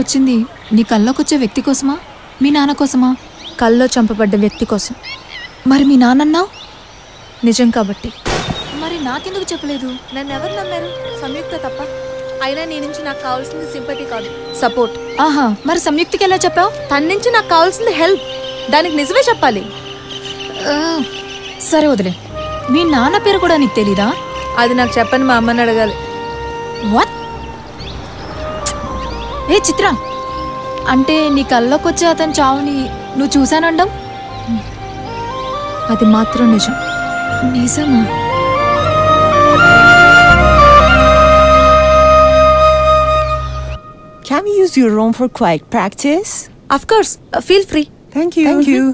వచ్చింది నీ కల్లోకొచ్చే వ్యక్తి కోసమా మీ నాన్న కోసమా? కల్లో చంపబడ్డ వ్యక్తి కోసం. మరి మీ నాన్నన్నావు? నిజం కాబట్టి. మరి నాకెందుకు చెప్పలేదు? నన్ను ఎవరు నమ్మారు? సంయుక్త తప్ప. అయినా నీ నుంచి నాకు కావాల్సింది సింపతి కాదు, సపోర్ట్. ఆహా, మరి సంయుక్తికి ఎలా చెప్పావు? తన నుంచి నాకు కావాల్సింది హెల్ప్. దానికి నిజమే చెప్పాలి. సరే వదిలే. మీ నాన్న పేరు కూడా నీకు తెలీదా? అది నాకు చెప్పని మా అమ్మని అడగాలి. వాట్? ఏ చిత్ర, అంటే నీ కల్లోకొచ్చే అతను చావుని నువ్వు చూశానండం? అది మాత్రం నిజం. నిజమా? Can we use your room for quiet practice? Of course. Feel free. Thank you. Thank you.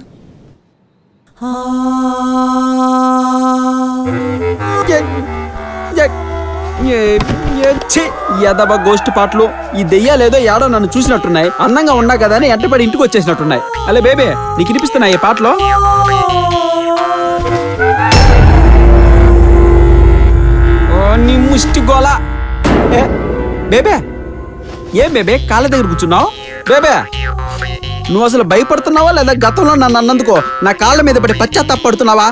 Yadava ghost పాటలు. ఈ దెయ్యాలేదో ఏడో నన్ను చూసినట్టున్నాయి. అందంగా ఉన్నా కదా అని ఎంటపడి ఇంటికి వచ్చేసినట్టున్నాయి. అలే బేబే, నీకు వినిపిస్తున్నాయి ఈ పాటలో? నీ ముష్టి గోళ. బేబే, ఏం బేబే కాళ్ళ దగ్గర కూర్చున్నావు? బేబే, నువ్వు అసలు భయపడుతున్నావా లేదా గతంలో నన్ను అన్నందుకో నా కాళ్ళ మీద పడి పశ్చాత్తాపడుతున్నావా?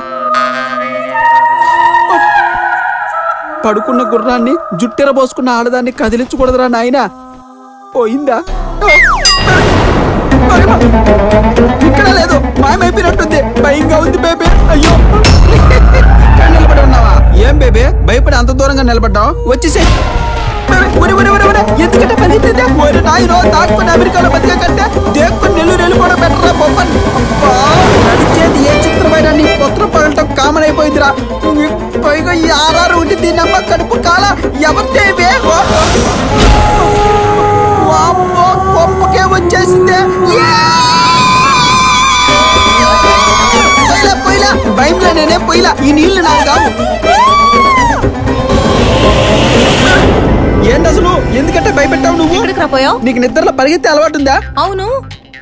పడుకున్న గుర్రాన్ని జుట్టెర పోసుకున్న ఆడదాన్ని కదిలించకూడదురా నాయన. పోయిందా? ఇక్కడ లేదు, మాయమైపోయినట్టుంది. భయంగా ఉంది బేబే. అయ్యో, నిలబడి ఉన్నావా? ఏం బేబే భయపడి అంత దూరంగా నిలబడ్డావు? వచ్చేసే. ఎందుకంటే పనిచేద్దా నాయనో దాక్కుని అమెరికాలో బతికే కంటే దేక్కుని నెల్లూరు వెళ్ళిపోవడం బెటరా బొమ్మన్. నడిచేది ఏ చిత్రమైన నీ పొత్రం పగలటం కామన్ అయిపోయిందిరా. పైగా ఈ ఆరారు ఉండి దీన్ని అమ్మ కడుపు కాల ఎవరిదేవే కొంపకే వచ్చేసిందే. పోయిలా భయంలో నేనే పోయిలా. ఈ నీళ్లు నాకు కావు. ఏంటి అసలు ఎందుకంటే భయపెట్టావు నువ్వు? ఎక్కడికి రాపోయావు? నీకు నిద్రలో పరిగెత్తే అలవాటు ఉందా? అవును,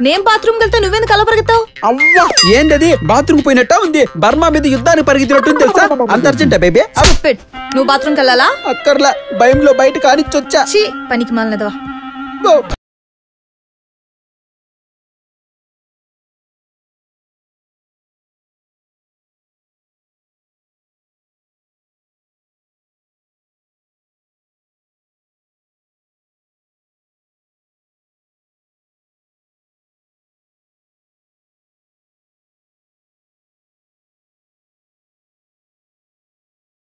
నేను బాత్రూమ్ వెళ్తే నువ్వెందుకు అలా పరిగెత్తావు? అవ్వా, ఏంటది బబాత్రూమ్ పోయినట్టా ఉంది? బర్మా మీద యుద్ధానికి పరిగెత్తినట్టు తెలుసా? అంత అర్జెంటా బేబీ? నువ్వు బాత్రూమ్కి వెళ్ళాలా? అక్కర్లా, భయంలో బయట కానిచ్చొచ్చా. పనికి మాలినదవా.